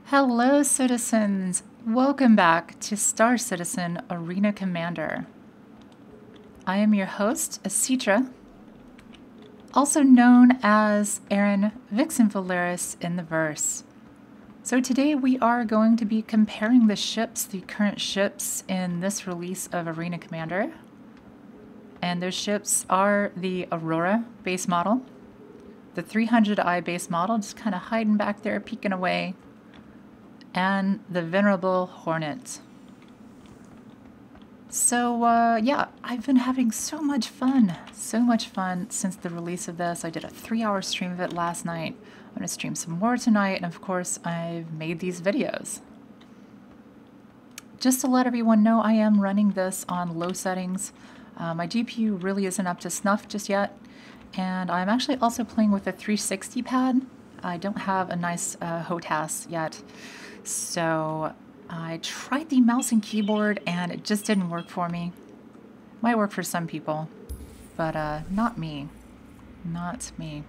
Hello, citizens! Welcome back to Star Citizen Arena Commander. I am your host, Asitra, also known as Aaron Vixen Valeris in the verse. So today we are going to be comparing the ships, the current ships in this release of Arena Commander. And those ships are the Aurora base model, the 300i base model, just kind of hiding back there, peeking away, and the venerable Hornet. So yeah, I've been having so much fun since the release of this. I did a 3-hour stream of it last night. I'm going to stream some more tonight, and of course I've made these videos. Just to let everyone know, I am running this on low settings. My GPU really isn't up to snuff just yet, and I'm actually also playing with a 360 pad. I don't have a nice HOTAS yet, so I tried the mouse and keyboard and it just didn't work for me. Might work for some people, but not me. Not me.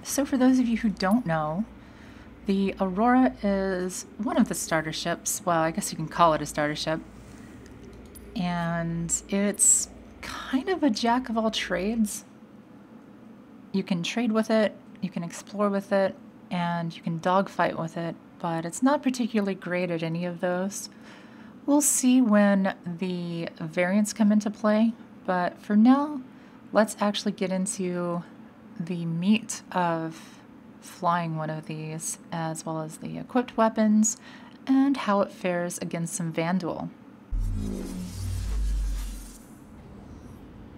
So for those of you who don't know, the Aurora is one of the starter ships. Well, I guess you can call it a starter ship. And it's kind of a jack of all trades. You can trade with it, you can explore with it, and you can dogfight with it, but it's not particularly great at any of those. We'll see when the variants come into play, but for now, let's actually get into the meat of flying one of these, as well as the equipped weapons, and how it fares against some Vandal.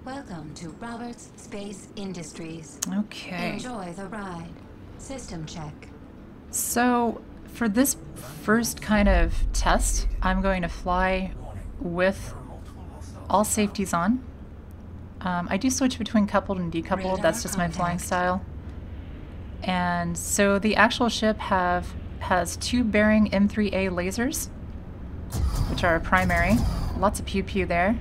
Welcome to Roberts Space Industries. Okay. Enjoy the ride. System check. So for this first kind of test, I'm going to fly with all safeties on. I do switch between coupled and decoupled. That's just my flying style. And so the actual ship has 2 bearing M3A lasers, which are primary. Lots of pew-pew there.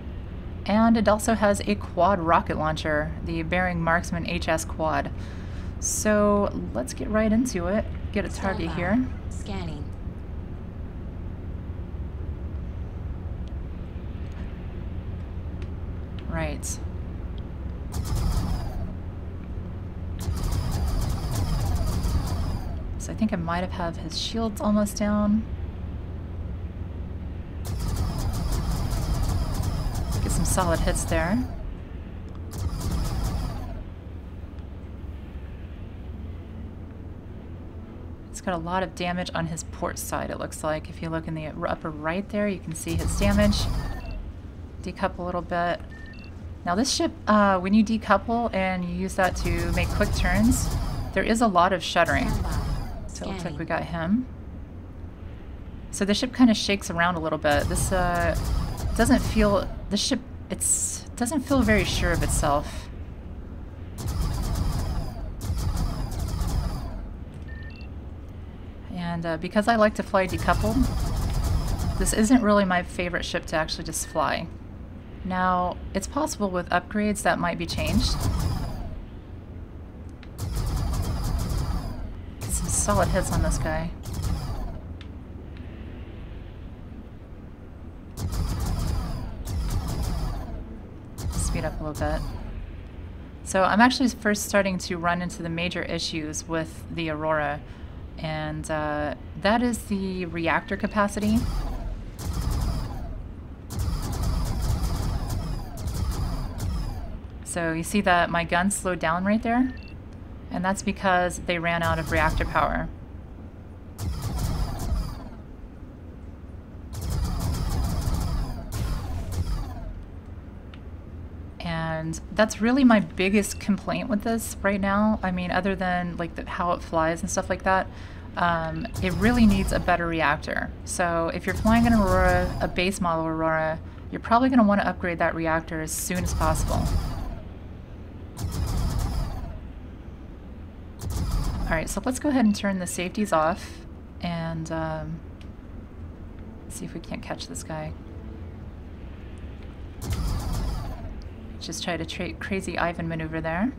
And it also has a quad rocket launcher, the Bearing Marksman HS Quad. So let's get right into it. Get a target here. Scanning. Right. So I think I might have his shields almost down. Get some solid hits there. It's got a lot of damage on his port side, it looks like. If you look in the upper right there, you can see his damage. Decouple a little bit. Now this ship, when you decouple and you use that to make quick turns, there is a lot of shuddering. So it looks like we got him. So the ship kind of shakes around a little bit. This doesn't feel, the ship, doesn't feel very sure of itself. And because I like to fly decoupled, this isn't really my favorite ship to actually just fly. Now, it's possible with upgrades that might be changed. Get some solid hits on this guy. Speed up a little bit. So I'm actually first starting to run into the major issues with the Aurora, and that is the reactor capacity. So you see that my gun slowed down right there, and that's because they ran out of reactor power. And that's really my biggest complaint with this right now. I mean, other than like how it flies and stuff like that, it really needs a better reactor. So if you're flying an Aurora, a base model Aurora, you're probably going to want to upgrade that reactor as soon as possible. Alright, so let's go ahead and turn the safeties off and see if we can't catch this guy. Just try to crazy Ivan maneuver there.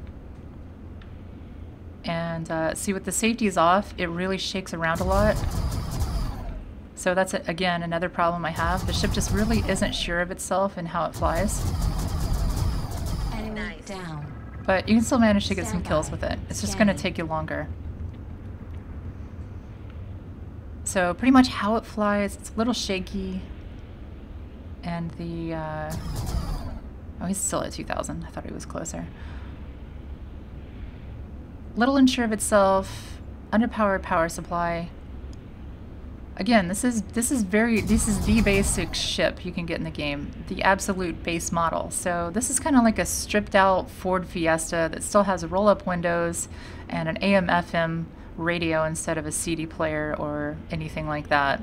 And see, with the safeties off, it really shakes around a lot. So that's, again, another problem I have. The ship just really isn't sure of itself and how it flies. Enemy down. But you can still manage to get some Stand kills by. with it. It's just going to take you longer. So pretty much how it flies, it's a little shaky. And the... oh, he's still at 2,000. I thought he was closer. Little unsure of itself. Underpowered power supply. Again, this is the basic ship you can get in the game, the absolute base model. So this is kind of like a stripped out Ford Fiesta that still has roll-up windows and an AM/FM radio instead of a CD player or anything like that.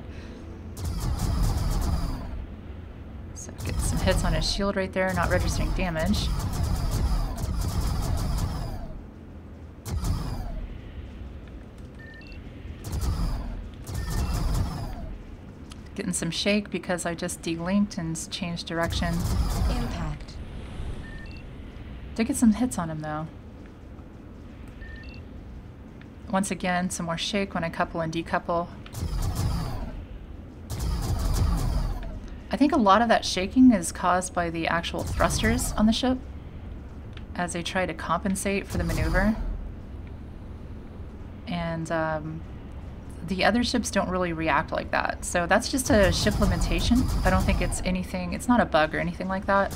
So get some hits on his shield right there, not registering damage. Getting some shake because I just delinked and changed direction. Impact. Did get some hits on him though. Once again, some more shake when I couple and decouple. I think a lot of that shaking is caused by the actual thrusters on the ship as they try to compensate for the maneuver. And the other ships don't really react like that. So that's just a ship limitation. I don't think it's anything, it's not a bug or anything like that.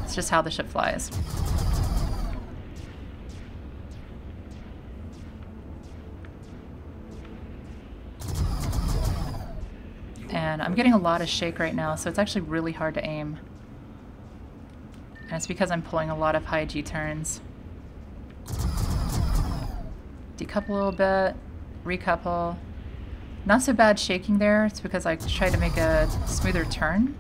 It's just how the ship flies. And I'm getting a lot of shake right now, so it's actually really hard to aim. And it's because I'm pulling a lot of high G turns. Decouple a little bit. Recouple. Not so bad shaking there. It's because I tried to make a smoother turn.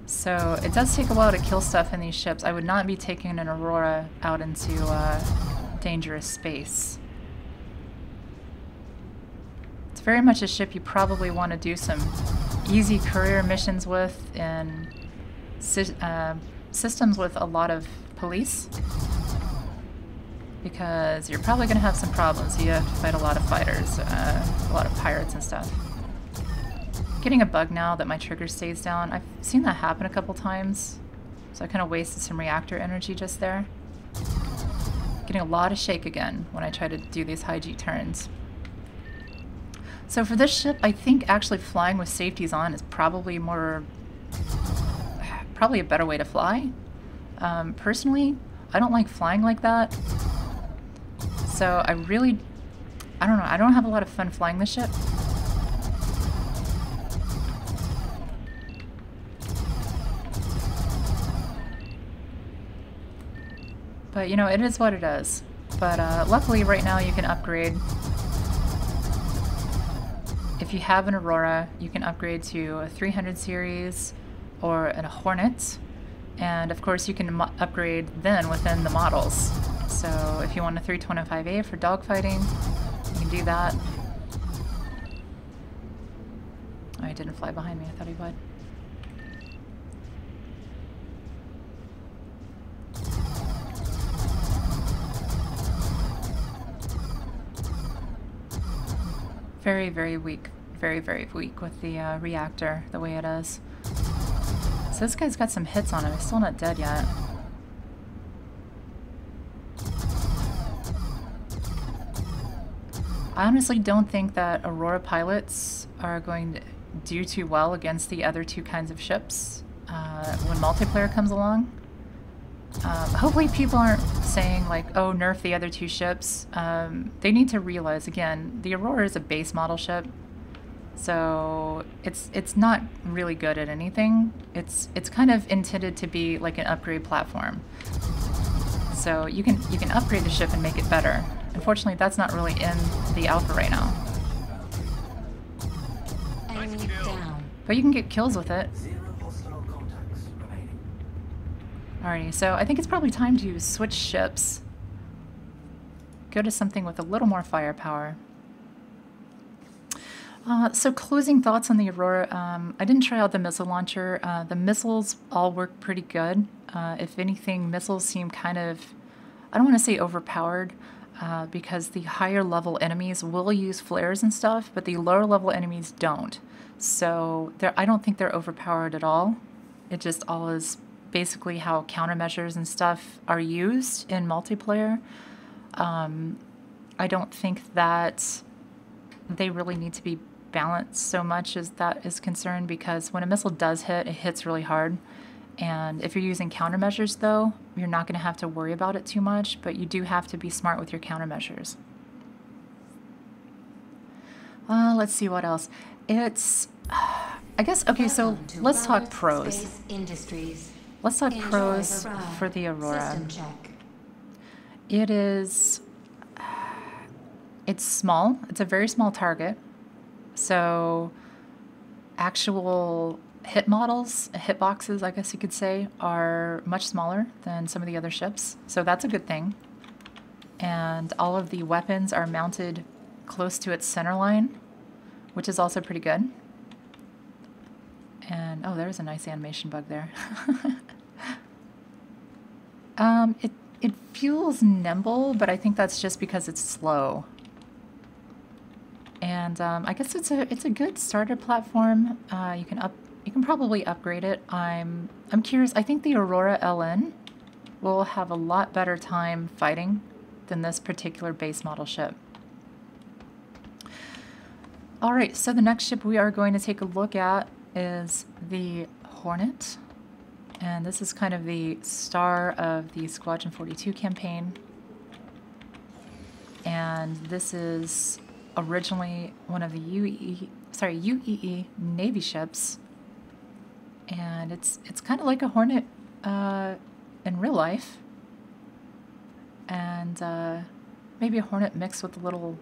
So it does take a while to kill stuff in these ships. I would not be taking an Aurora out into dangerous space. Very much a ship you probably want to do some easy career missions with in systems with a lot of police, because you're probably going to have some problems. You have to fight a lot of fighters, a lot of pirates and stuff. Getting a bug now that my trigger stays down. I've seen that happen a couple times, so I kind of wasted some reactor energy just there. Getting a lot of shake again when I try to do these high G turns. So for this ship, I think actually flying with safeties on is probably a better way to fly. Personally, I don't like flying like that. So I don't know, I don't have a lot of fun flying this ship. But you know, it is what it is. But luckily right now you can upgrade. If you have an Aurora, you can upgrade to a 300 series or a Hornet. And of course you can upgrade then within the models. So if you want a 325A for dogfighting, you can do that. Oh, he didn't fly behind me, I thought he would. Very, very weak. Very, very weak with the reactor, the way it is. So this guy's got some hits on him. He's still not dead yet. I honestly don't think that Aurora pilots are going to do too well against the other two kinds of ships when multiplayer comes along. Hopefully people aren't saying like, oh, nerf the other two ships. They need to realize, again, the Aurora is a base model ship, so it's not really good at anything. It's kind of intended to be like an upgrade platform. So you can upgrade the ship and make it better. Unfortunately, that's not really in the alpha right now. Enemy down. But you can get kills with it. Alrighty, so I think it's probably time to switch ships. Go to something with a little more firepower. So closing thoughts on the Aurora. I didn't try out the missile launcher. The missiles all work pretty good. If anything, missiles seem kind of, I don't want to say overpowered, because the higher level enemies will use flares and stuff, but the lower level enemies don't. So I don't think they're overpowered at all. It just all is basically how countermeasures and stuff are used in multiplayer. I don't think that they really need to be balanced so much as that is concerned, because when a missile does hit, it hits really hard. And if you're using countermeasures, though, you're not going to have to worry about it too much, but you do have to be smart with your countermeasures. Let's see what else. It's, I guess, okay, so let's talk pros. Let's talk pros for the Aurora. It is, it's small. It's a very small target. So actual hit models, hit boxes, I guess you could say, are much smaller than some of the other ships. So that's a good thing. And all of the weapons are mounted close to its center line, which is also pretty good. And, oh, there's a nice animation bug there. It feels nimble, but I think that's just because it's slow. And I guess it's a good starter platform. You can probably upgrade it. I'm curious. I think the Aurora LN will have a lot better time fighting than this particular base model ship. All right, so the next ship we are going to take a look at is the Hornet. And this is kind of the star of the Squadron 42 campaign. And this is originally one of the UEE Navy ships. And it's kind of like a Hornet in real life. And maybe a Hornet mixed with a little...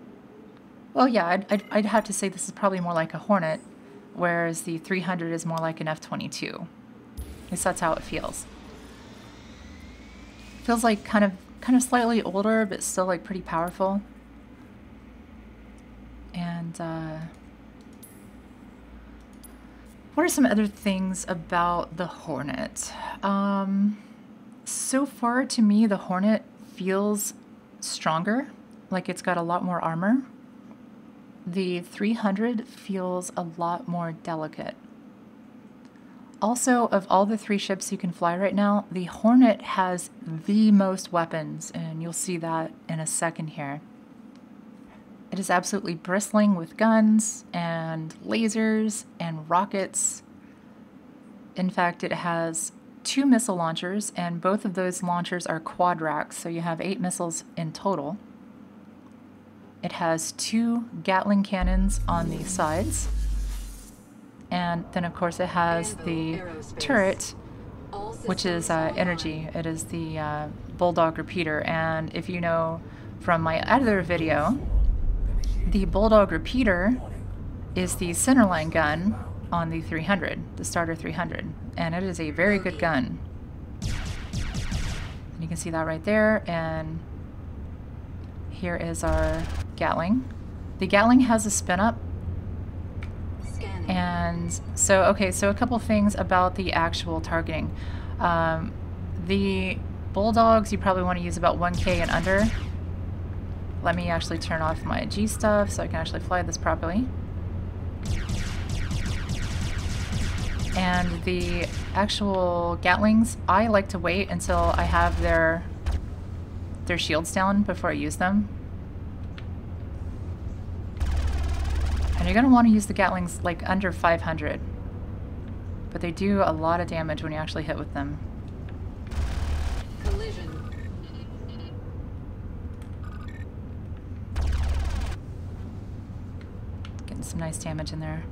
Well, yeah, I'd have to say this is probably more like a Hornet, whereas the 300 is more like an F-22. At least that's how it feels. Feels like kind of slightly older, but still like pretty powerful. And what are some other things about the Hornet? So far, to me, the Hornet feels stronger, like it's got a lot more armor. The 300 feels a lot more delicate. Also, of all the 3 ships you can fly right now, the Hornet has the most weapons, and you'll see that in a second here. It is absolutely bristling with guns and lasers and rockets. In fact, it has 2 missile launchers, and both of those launchers are quad racks, so you have 8 missiles in total. It has 2 Gatling cannons on the sides. And then, of course, it has the turret, which is energy. It is the Bulldog repeater. And if you know from my other video, the Bulldog repeater is the centerline gun on the 300, the starter 300. And it is a very good gun. And you can see that right there. And here is our Gatling. The Gatling has a spin up. And so, okay, so a couple things about the actual targeting. The Bulldogs, you probably want to use about 1K and under. Let me actually turn off my G stuff so I can actually fly this properly. And the actual Gatlings, I like to wait until I have their shields down before I use them. And you're going to want to use the Gatlings like under 500. But they do a lot of damage when you actually hit with them. Collision. Getting some nice damage in there.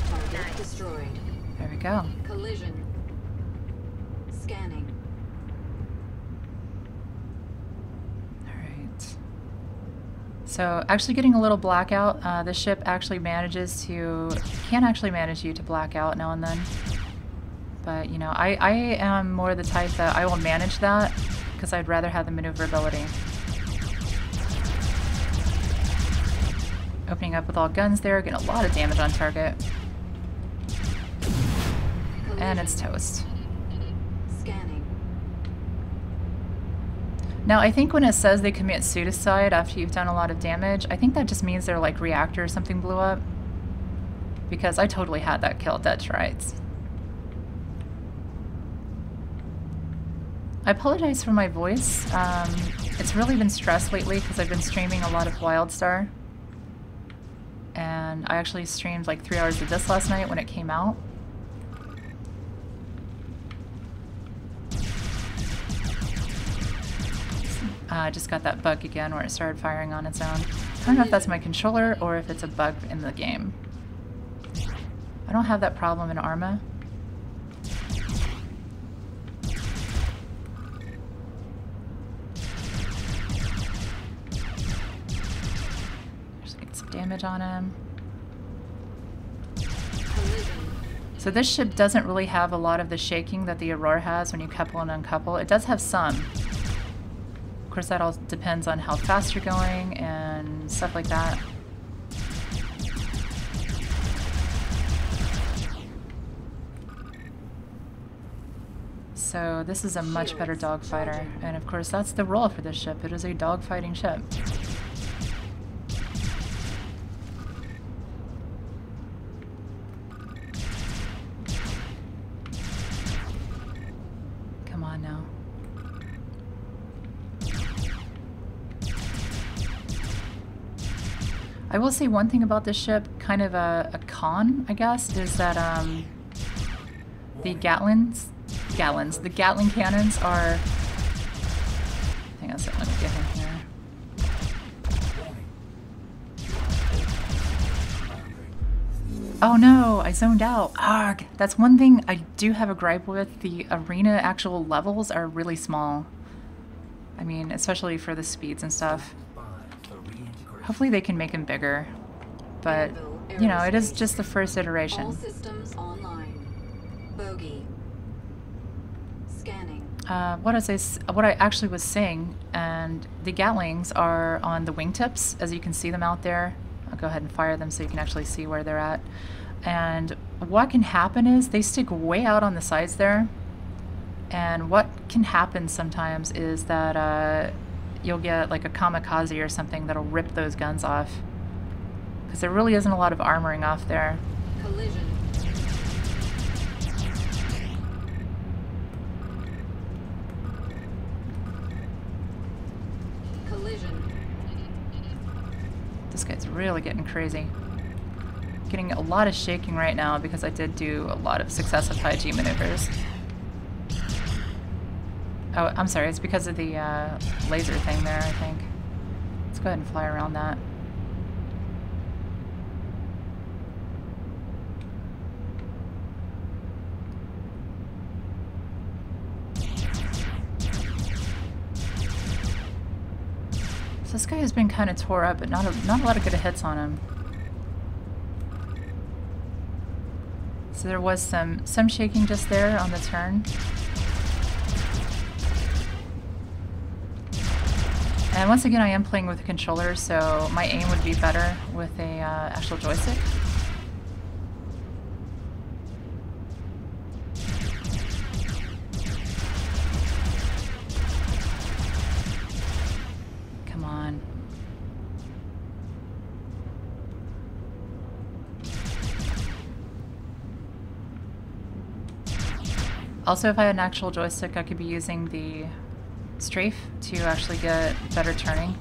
Target destroyed. There we go. Collision. Scanning. So actually getting a little blackout, the ship actually can actually manage you to black out now and then. But you know, I am more the type that I will manage that because I'd rather have the maneuverability. Opening up with all guns there, getting a lot of damage on target. And it's toast. Scanning. Now, I think when it says they commit suicide after you've done a lot of damage, I think that just means their like reactor or something blew up. Because I totally had that kill dead to rights. I apologize for my voice. It's really been stressed lately because I've been streaming a lot of WildStar. And I actually streamed like 3 hours of this last night when it came out. I just got that bug again where it started firing on its own. I don't know if that's my controller or if it's a bug in the game. I don't have that problem in Arma. Just get some damage on him. So this ship doesn't really have a lot of the shaking that the Aurora has when you couple and uncouple. It does have some. Of course, that all depends on how fast you're going and stuff like that. So this is a much better dogfighter, and of course that's the role for this ship. It is a dogfighting ship. Come on now. I will say one thing about this ship, kind of a con, I guess, is that the Gatling cannons are... Hang on a second, let me get him here. Oh no, I zoned out. Arg! That's one thing I do have a gripe with. The arena actual levels are really small. I mean, especially for the speeds and stuff. Hopefully they can make them bigger. But, you know, it is just the first iteration. All systems online. Bogey. Scanning. What I actually was saying, and the Gatlings are on the wingtips, as you can see them out there. I'll go ahead and fire them so you can actually see where they're at. And what can happen is they stick way out on the sides there. And what can happen sometimes is that you'll get like a kamikaze or something that'll rip those guns off. Because there really isn't a lot of armoring off there. Collision. This guy's really getting crazy. Getting a lot of shaking right now because I did do a lot of successive high G maneuvers. Oh, I'm sorry, it's because of the laser thing there, I think. Let's go ahead and fly around that. So this guy has been kind of tore up, but not a lot of good hits on him. So there was some shaking just there on the turn. And once again, I am playing with a controller, so my aim would be better with a actual joystick. Come on. Also, if I had an actual joystick, I could be using the strafe to actually get better turning.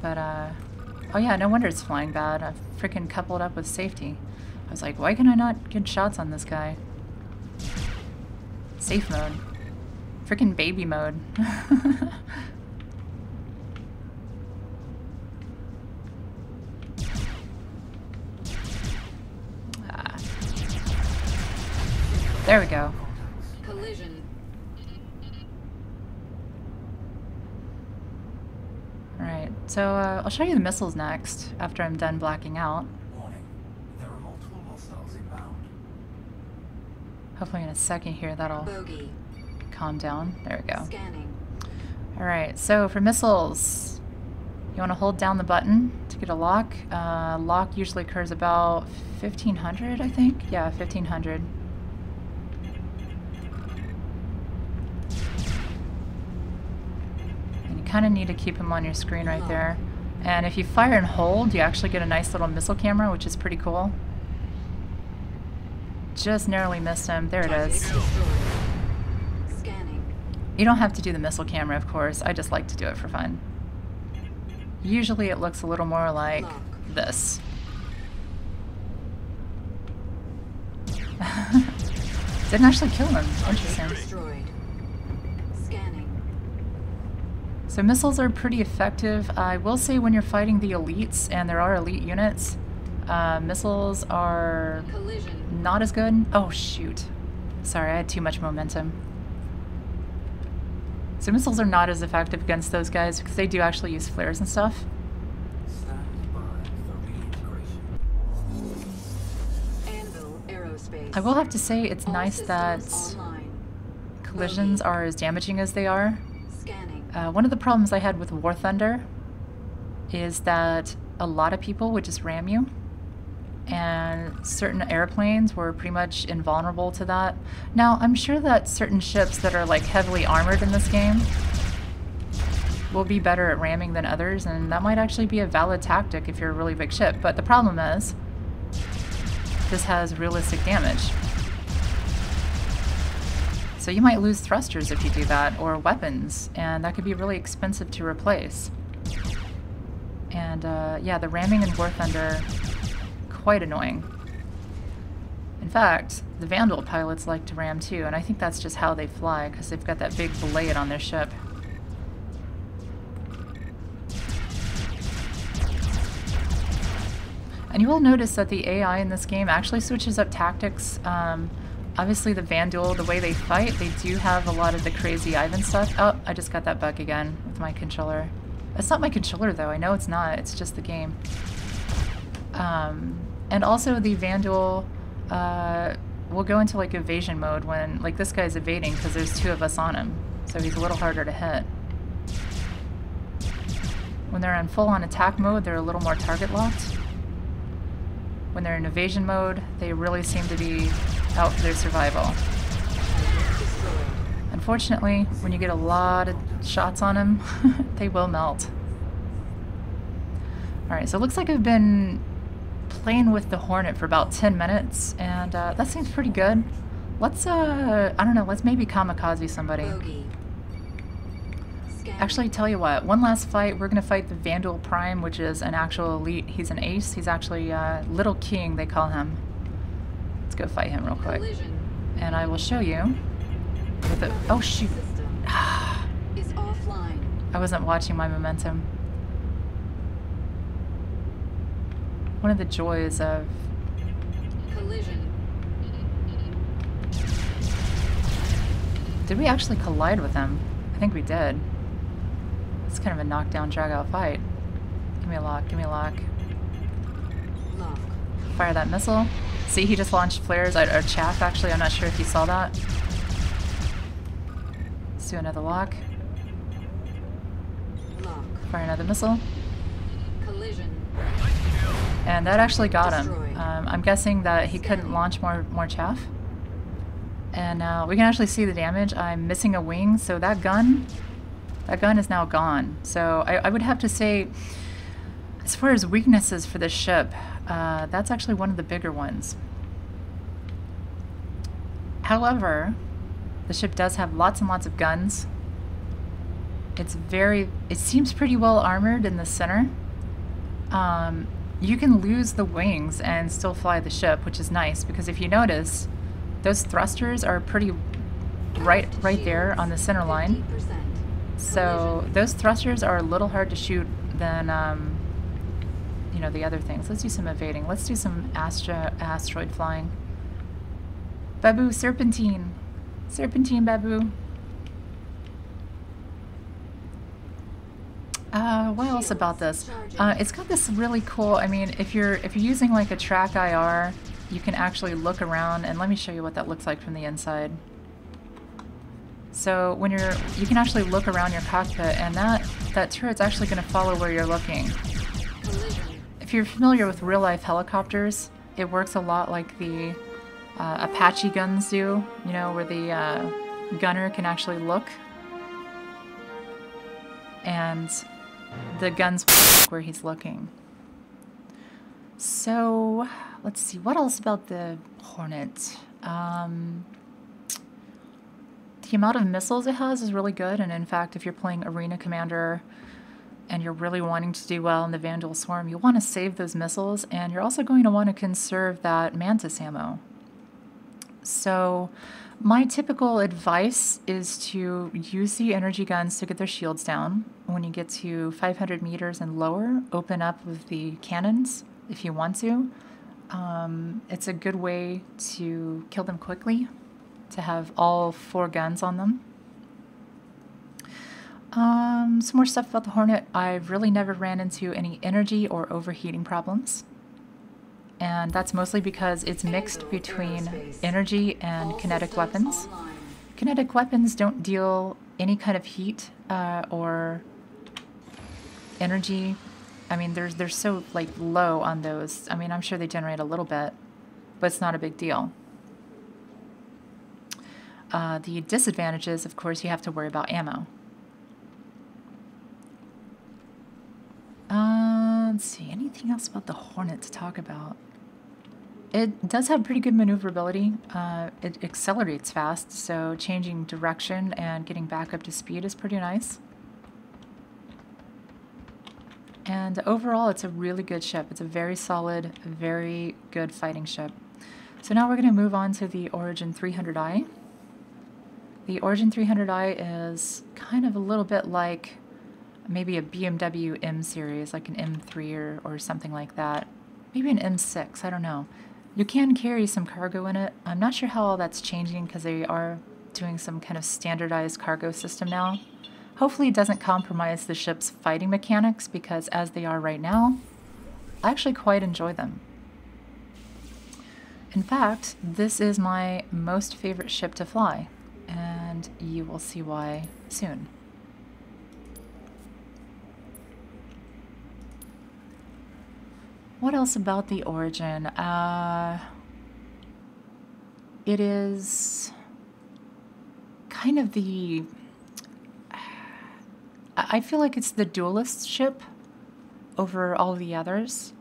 But, oh yeah, no wonder it's flying bad. I've freaking coupled up with safety. I was like, why can I not get shots on this guy? Safe mode. Freaking baby mode. There we go. Collision. Alright, so I'll show you the missiles next, after I'm done blacking out. Warning. There are multiple hostiles inbound. Hopefully in a second here that'll Bogey. calm down. There we go. Scanning. Alright, so for missiles, You want to hold down the button to get a lock. Lock usually occurs about 1500, I think. Yeah, 1500. And you kind of need to keep him on your screen right there. And if you fire and hold, you actually get a nice little missile camera, which is pretty cool. Just narrowly missed him. There it is. You don't have to do the missile camera, of course. I just like to do it for fun. Usually it looks a little more like this. Didn't actually kill him. Interesting. So missiles are pretty effective. I will say when you're fighting the elites, and there are elite units, missiles are not as good. Oh shoot. Sorry, I had too much momentum. So missiles are not as effective against those guys because they do actually use flares and stuff. I will have to say it's nice that collisions are as damaging as they are. One of the problems I had with War Thunder is that a lot of people would just ram you, and certain airplanes were pretty much invulnerable to that. Now, I'm sure that certain ships that are like heavily armored in this game will be better at ramming than others, and that might actually be a valid tactic if you're a really big ship, but the problem is this has realistic damage. So you might lose thrusters if you do that, or weapons, and that could be really expensive to replace. And yeah, the ramming in War Thunder, quite annoying. In fact, the Vandal pilots like to ram too, and I think that's just how they fly, because they've got that big blade on their ship. And you will notice that the AI in this game actually switches up tactics. Obviously the Vandal, the way they fight, they do have a lot of the crazy Ivan stuff. Oh, I just got that bug again with my controller. It's not my controller though, I know it's not, it's just the game. And also the Vandal will go into like evasion mode when, like this guy's evading because there's two of us on him. So he's a little harder to hit. When they're in full-on attack mode, they're a little more target locked. When they're in evasion mode, they really seem to be out for their survival. Unfortunately, when you get a lot of shots on them, they will melt. Alright, so it looks like I've been playing with the Hornet for about 10 minutes, and that seems pretty good. Let's, I don't know, let's maybe kamikaze somebody. Actually, tell you what, one last fight, we're going to fight the Vandal Prime, which is an actual elite. He's an ace. He's actually Little King, they call him. Let's go fight him real quick. And I will show you. With the, oh, shoot. I wasn't watching my momentum. One of the joys of... Did we actually collide with him? I think we did. It's kind of a knockdown, drag-out fight. Give me a lock, give me a lock. Fire that missile. See, he just launched flares, or chaff actually, I'm not sure if you saw that. Let's do another lock. Fire another missile. And that actually got him. I'm guessing that he couldn't launch more chaff. And we can actually see the damage. I'm missing a wing, so that gun is now gone. So I would have to say, as far as weaknesses for this ship, that's actually one of the bigger ones. However, the ship does have lots and lots of guns. It seems pretty well armored in the center. You can lose the wings and still fly the ship, which is nice, because if you notice, those thrusters are pretty right there on the center line. So those thrusters are a little hard to shoot than, you know, the other things. Let's do some evading. Let's do some asteroid flying. Babu, serpentine. Serpentine, Babu. What else about this? It's got this really cool, I mean, if you're using like a track IR, you can actually look around, and let me show you what that looks like from the inside. So when you can actually look around your cockpit, and that turret's actually going to follow where you're looking. If you're familiar with real-life helicopters, it works a lot like the Apache guns do, you know, where the gunner can actually look, and the guns will look where he's looking. So let's see, what else about the Hornet? The amount of missiles it has is really good, and in fact, if you're playing Arena Commander and you're really wanting to do well in the Vandal Swarm, you want to save those missiles, and you're also going to want to conserve that Mantis ammo. So my typical advice is to use the energy guns to get their shields down. When you get to 500 meters and lower, open up with the cannons if you want to. It's a good way to kill them quickly, to have all 4 guns on them. Some more stuff about the Hornet. I've really never ran into any energy or overheating problems. And that's mostly because it's mixed between energy and kinetic weapons. Kinetic weapons don't deal any kind of heat or energy. I mean, they're so like low on those. I mean, I'm sure they generate a little bit, but it's not a big deal. The disadvantages, of course, you have to worry about ammo. Let's see, anything else about the Hornet to talk about? It does have pretty good maneuverability. It accelerates fast, so changing direction and getting back up to speed is pretty nice. And overall, it's a really good ship. It's a very solid, very good fighting ship. So now we're going to move on to the Origin 300i. The Origin 300i is kind of a little bit like maybe a BMW M series, like an M3 or something like that. Maybe an M6, I don't know. You can carry some cargo in it. I'm not sure how all that's changing because they are doing some kind of standardized cargo system now. Hopefully it doesn't compromise the ship's fighting mechanics, because as they are right now, I actually quite enjoy them. In fact, this is my most favorite ship to fly, and you will see why soon. What else about the Origin? It is kind of the... I feel like it's the duelist ship over all the others.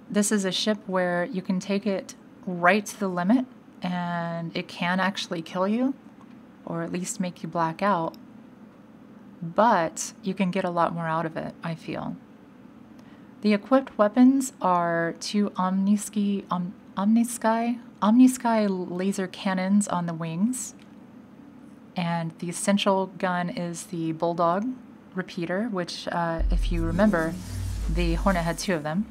This is a ship where you can take it right to the limit and it can actually kill you, or at least make you black out, but you can get a lot more out of it, I feel. The equipped weapons are 2 Omnisky laser cannons on the wings, and the essential gun is the Bulldog repeater, which, if you remember, the Hornet had 2 of them.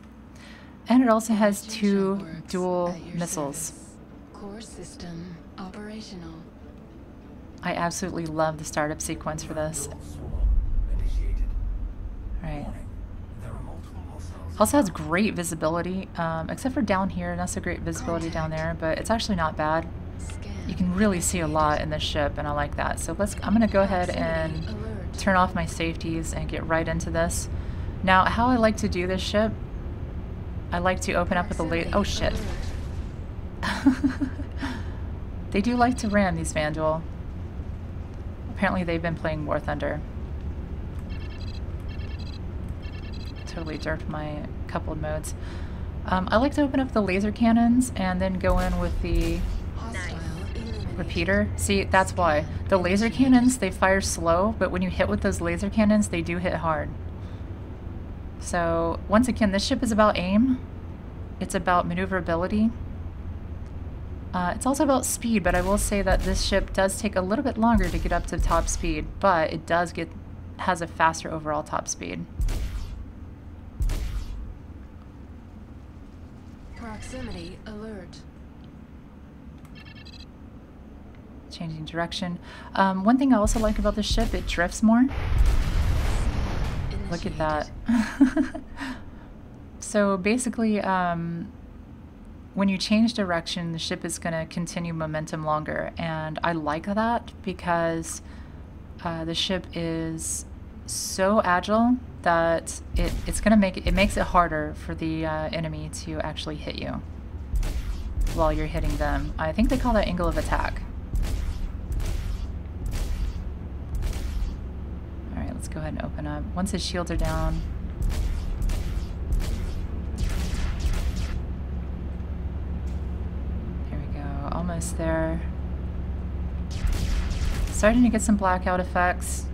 And it also has 2 dual missiles. Core system operational. I absolutely love the startup sequence for this. Alright. Also has great visibility, except for down here. Not so great visibility down there, but it's actually not bad. You can really see a lot in this ship, and I like that. So I'm going to go ahead and turn off my safeties and get right into this. Now, how I like to do this ship, I like to open up with a laser. Oh shit. They do like to ram, these Vandal. Apparently they've been playing War Thunder. Totally derped my coupled modes. I like to open up the laser cannons and then go in with the repeater. See, that's why. The laser cannons, they fire slow, but when you hit with those laser cannons, they do hit hard. So, once again, this ship is about aim. It's about maneuverability. It's also about speed, but I will say that this ship does take a little bit longer to get up to top speed, but it has a faster overall top speed. Proximity alert. Changing direction. One thing I also like about this ship, it drifts more. Look at that. So basically, when you change direction, the ship is going to continue momentum longer, and I like that because the ship is so agile that it's going to makes it harder for the enemy to actually hit you while you're hitting them. I think they call that angle of attack. All right, let's go ahead and open up. Once his shields are down. Almost there. Starting to get some blackout effects.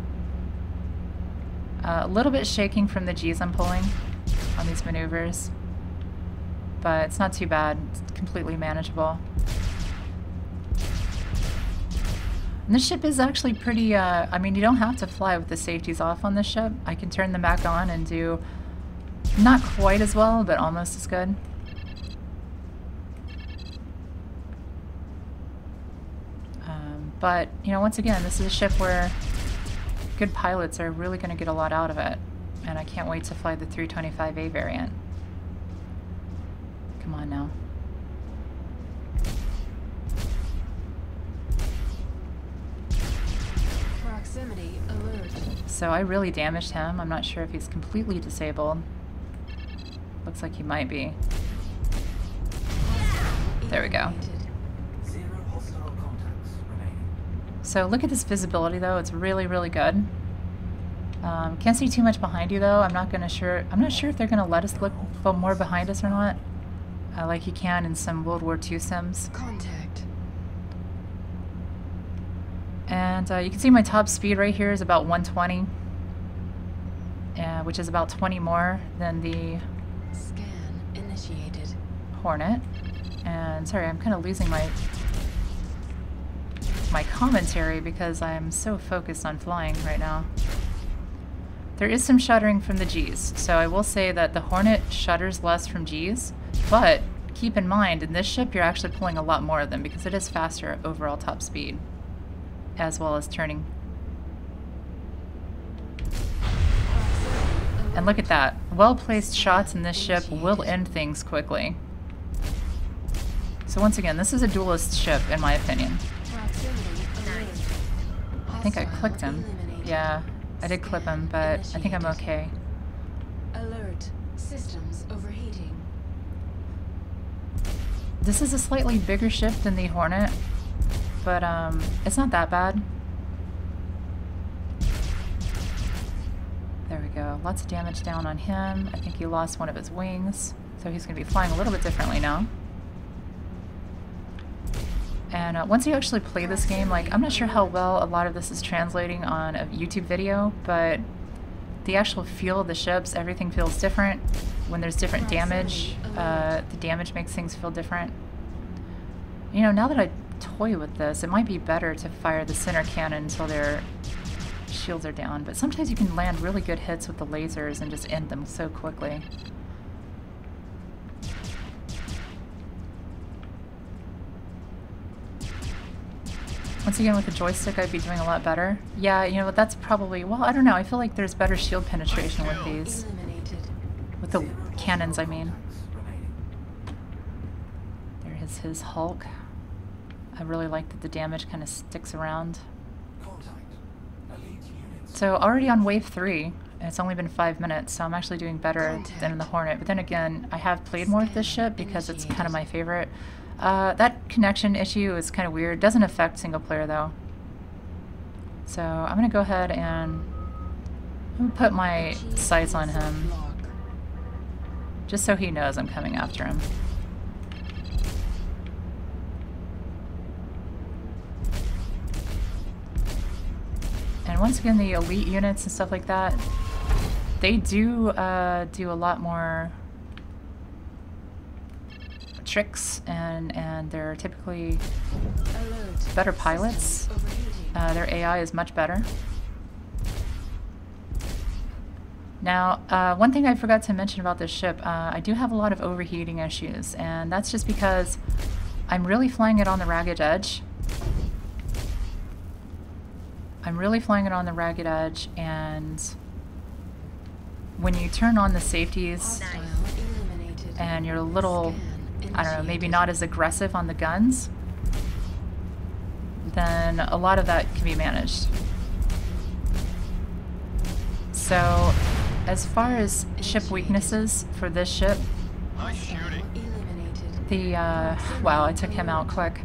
A little bit shaking from the G's I'm pulling on these maneuvers, but it's not too bad. It's completely manageable. And this ship is actually pretty, I mean, you don't have to fly with the safeties off on this ship. I can turn them back on and do not quite as well, but almost as good. But, you know, once again, this is a ship where good pilots are really going to get a lot out of it. And I can't wait to fly the 325A variant. Come on now. Proximity alert. So I really damaged him. I'm not sure if he's completely disabled. Looks like he might be. There we go. So look at this visibility though, it's really, really good. Can't see too much behind you though. I'm not sure if they're gonna let us look more behind us or not. Like you can in some World War II sims. Contact. And you can see my top speed right here is about 120. Which is about 20 more than the Scan initiated. Hornet. And sorry, I'm kind of losing my commentary because I'm so focused on flying right now. There is some shuddering from the G's, so I will say that the Hornet shudders less from G's, but keep in mind, in this ship you're actually pulling a lot more of them because it is faster at overall top speed, as well as turning. And look at that. Well-placed shots in this ship will end things quickly. So once again, this is a duelist ship in my opinion. I think I clicked him. Yeah, I did clip him, but I think I'm okay. Alert. Systems overheating. This is a slightly bigger ship than the Hornet, but it's not that bad. There we go. Lots of damage down on him. I think he lost one of his wings, so he's going to be flying a little bit differently now. And once you actually play this game, like, I'm not sure how well a lot of this is translating on a YouTube video, but the actual feel of the ships, everything feels different. When there's different damage, the damage makes things feel different. You know, now that I toy with this, it might be better to fire the center cannon until their shields are down, but sometimes you can land really good hits with the lasers and just end them so quickly. Once again, with the joystick, I'd be doing a lot better. Yeah, you know, that's probably, well, I don't know. I feel like there's better shield penetration with these. With the cannons, I mean. There's his Hulk. I really like that the damage kind of sticks around. So already on wave 3, and it's only been 5 minutes, so I'm actually doing better than in the Hornet. But then again, I have played more with this ship because it's kind of my favorite. That connection issue is kind of weird. Doesn't affect single player though. So I'm gonna go ahead and put my sights on him, just so he knows I'm coming after him. And once again, the elite units and stuff like that, they do do a lot more tricks, and they're typically better pilots. Their AI is much better. Now, one thing I forgot to mention about this ship, I do have a lot of overheating issues, and that's just because I'm really flying it on the ragged edge. And when you turn on the safeties and your little I don't know, maybe not as aggressive on the guns, then a lot of that can be managed. So, as far as ship weaknesses for this ship, the, wow, I took him out quick.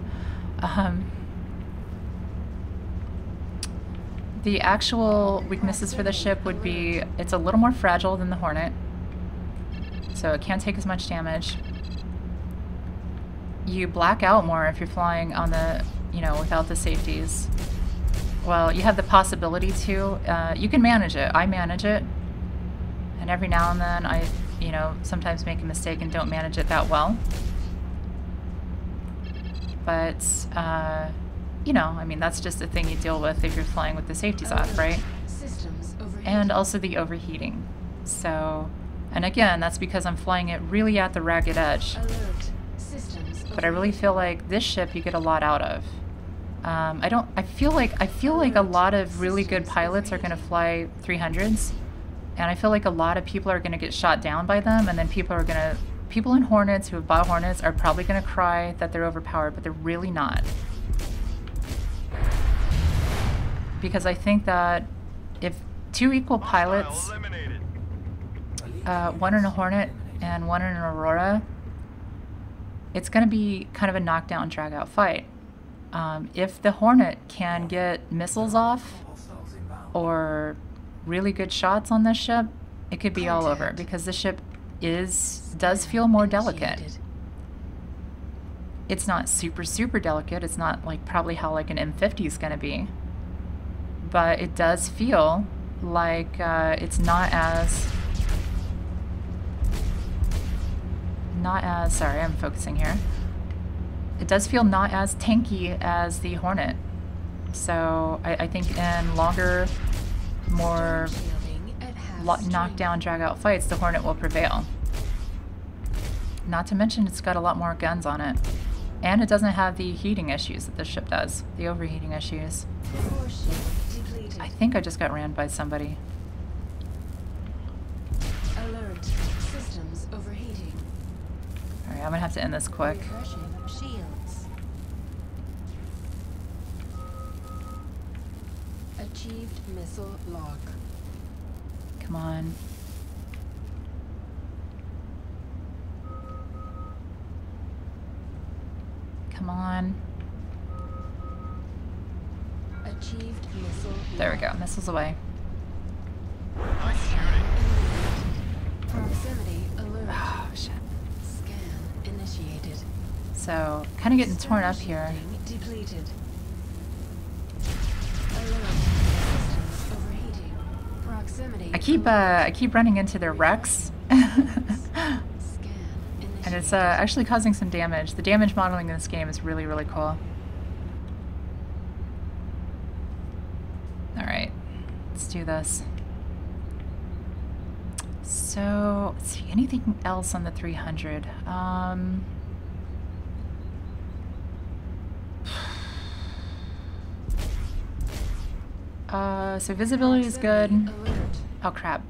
The actual weaknesses for the ship would be, it's a little more fragile than the Hornet, so it can't take as much damage. You black out more if you're flying on the, you know, without the safeties. Well, you have the possibility to. You can manage it. I manage it. And every now and then I, you know, sometimes make a mistake and don't manage it that well. But, you know, I mean, that's just a thing you deal with if you're flying with the safeties off, right? And also the overheating. So, and again, that's because I'm flying it really at the ragged edge. But I really feel like this ship you get a lot out of. I feel like a lot of really good pilots are going to fly 300s, and I feel like a lot of people are going to get shot down by them, and then people in Hornets who have bought Hornets are probably going to cry that they're overpowered, but they're really not. Because I think that if two equal pilots, one in a Hornet and one in an Aurora, it's going to be kind of a knockdown, drag-out fight. If the Hornet can get missiles off or really good shots on this ship, it could be all over because the ship does feel more delicate. It's not super delicate. It's not like probably how like an M50 is going to be, but it does feel like it's not as sorry, I'm focusing here. It does feel not as tanky as the Hornet. So I think in longer, more knockdown, drag-out fights, the Hornet will prevail. Not to mention it's got a lot more guns on it. And it doesn't have the heating issues that this ship does. The overheating issues. I think I just got rammed by somebody. Alert. Systems overheating. Alright, I'm gonna have to end this quick. Shields. Achieved missile lock. Come on. Come on. Achieved missile lock. There we go. Missiles away. Proximity alert. Oh, shit. Scan initiated. So, kind of getting torn up here. Depleted. Alert. Systems overheating. Proximity. I keep running into their wrecks. And it's actually causing some damage. The damage modeling in this game is really, really cool. Alright, let's do this. So, let's see, anything else on the 300? So visibility is good. Oh crap.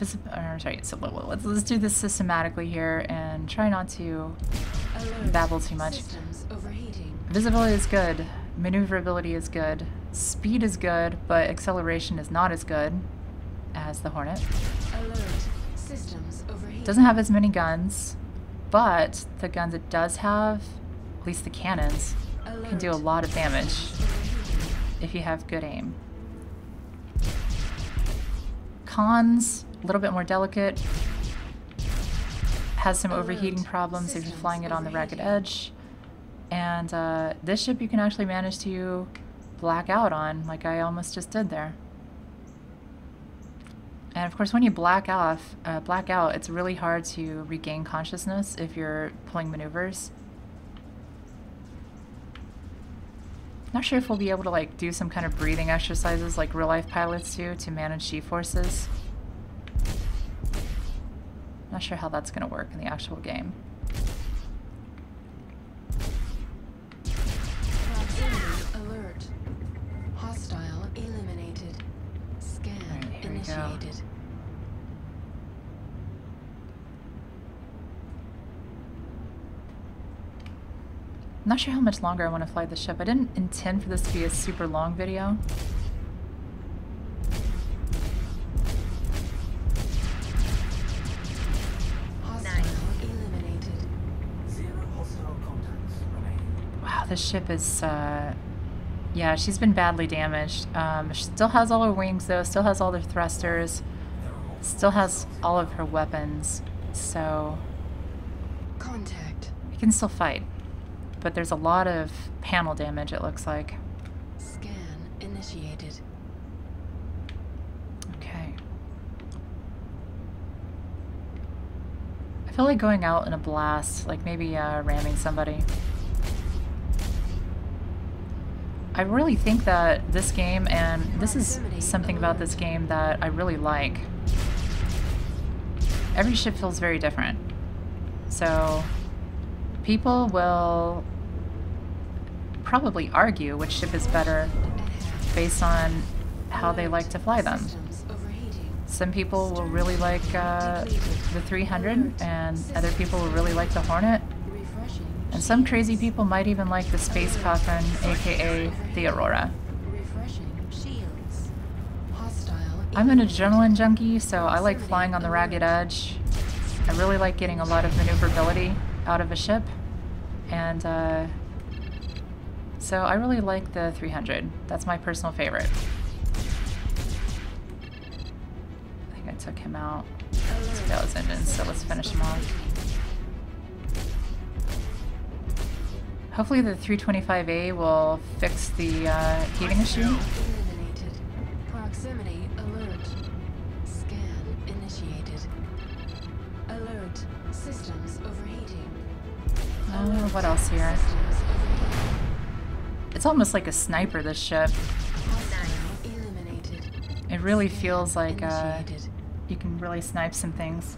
Sorry, so let's do this systematically here and try not to babble too much. Visibility is good. Maneuverability is good. Speed is good, but acceleration is not as good as the Hornet. Doesn't have as many guns, but the guns it does have, at least the cannons, can do a lot of damage if you have good aim. Cons, a little bit more delicate, has some overheating problems if you're flying it on the ragged edge, and this ship you can actually manage to black out on, like I almost just did there. And of course when you black out, it's really hard to regain consciousness if you're pulling maneuvers. Not sure if we'll be able to like do some kind of breathing exercises like real life pilots do to manage G-forces. Not sure how that's going to work in the actual game. Proximity alert. Hostile eliminated. Scan initiated. Go. I'm not sure how much longer I want to fly the ship. I didn't intend for this to be a super long video. Wow, this ship is, yeah, she's been badly damaged. She still has all her wings, though, still has all her thrusters, still has all of her weapons, so Contact. we can still fight. But there's a lot of panel damage, it looks like. Scan initiated. Okay. I feel like going out in a blast, like maybe ramming somebody. I really think that this game, and this is something about this game that I really like, every ship feels very different. So people will probably argue which ship is better based on how they like to fly them. Some people will really like the 300, and other people will really like the Hornet. And some crazy people might even like the spacecraft, aka the Aurora. I'm an adrenaline junkie, so I like flying on the ragged edge. I really like getting a lot of maneuverability out of a ship. And so I really like the 300. That's my personal favorite. I think I took him out. Let's fail his engines, so let's finish him off. Hopefully the 325A will fix the heating issue. Eliminated. Proximity alert. Scan initiated. Alert. Systems overheating. What else here? Systems overheating. It's almost like a sniper, this ship. Hostile eliminated. It really feels like Initiated. you can really snipe some things.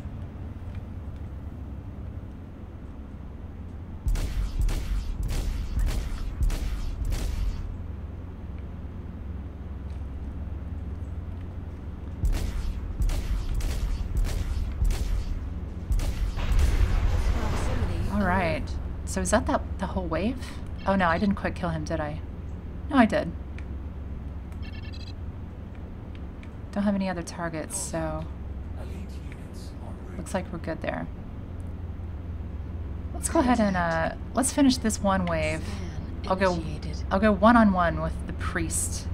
Alright, so is that the whole wave? Oh no, I didn't quite kill him, did I? No, I did. Don't have any other targets, so looks like we're good there. Let's go ahead and let's finish this one wave. I'll go one-on-one with the priest,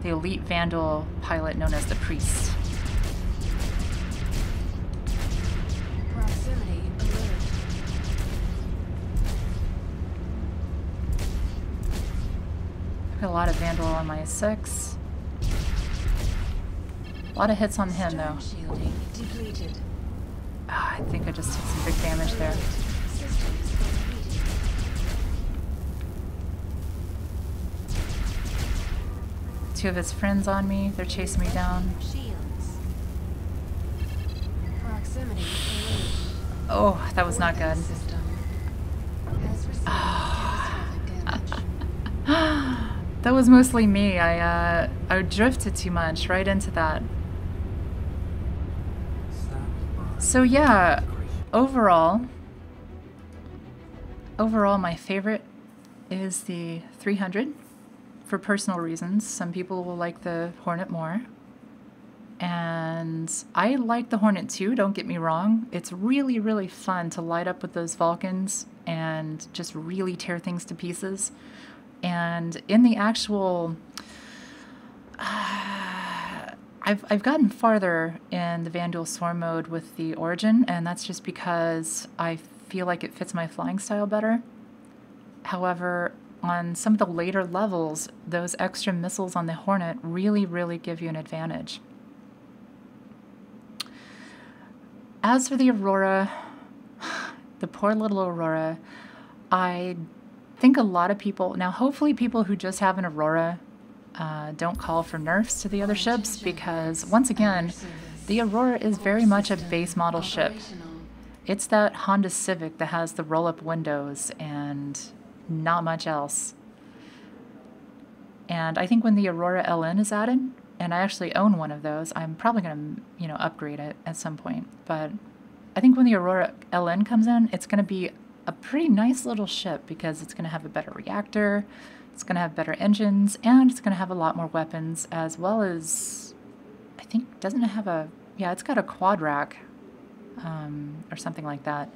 the elite Vandal pilot known as the priest. Proximity alert. I've got a lot of Vandal on my 6. A lot of hits on him though. Shielding depleted. Ah, I think I just took some big damage there. Systems overheating. Two of his friends on me. They're chasing me down. Shields. Proximity alert. Oh, that was not good. System has received catastrophic damage. That was mostly me. I drifted too much right into that. So yeah, overall my favorite is the 300 for personal reasons. Some people will like the Hornet more. And I like the Hornet too, don't get me wrong. It's really, really fun to light up with those Vulcans and just really tear things to pieces. And in the actual... I've gotten farther in the Vandal Swarm mode with the Origin, and that's just because I feel like it fits my flying style better. However, on some of the later levels, those extra missiles on the Hornet really, really give you an advantage. As for the Aurora, the poor little Aurora, I think a lot of people, now hopefully people who just have an Aurora don't call for nerfs to the other ships, because once again, the Aurora is very much a base model ship. It's that Honda Civic that has the roll-up windows and not much else. And I think when the Aurora LN is added, and I actually own one of those, I'm probably going to, upgrade it at some point. But I think when the Aurora LN comes in, it's going to be a pretty nice little ship because it's going to have a better reactor, it's going to have better engines, and it's going to have a lot more weapons, as well as, I think, doesn't it have a, yeah, it's got a quad rack or something like that.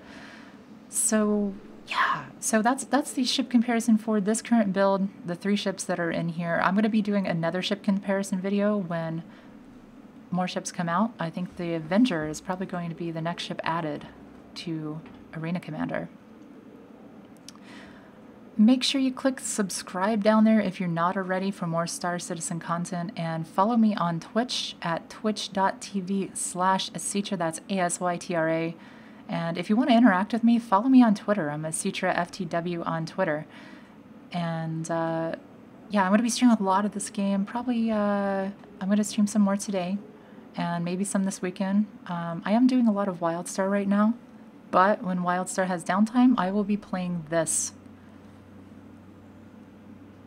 So yeah, so that's the ship comparison for this current build, the 3 ships that are in here. I'm going to be doing another ship comparison video when more ships come out. I think the Avenger is probably going to be the next ship added to Arena Commander. Make sure you click subscribe down there if you're not already for more Star Citizen content, and follow me on Twitch at twitch.tv/Asytra, that's ASYTRA. And if you want to interact with me, follow me on Twitter. I'm AsytraFTW on Twitter. And yeah, I'm going to be streaming a lot of this game. Probably I'm going to stream some more today and maybe some this weekend. I am doing a lot of WildStar right now, but when WildStar has downtime, I will be playing this.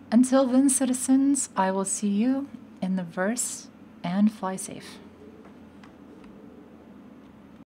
Until then, citizens, I will see you in the verse, and fly safe.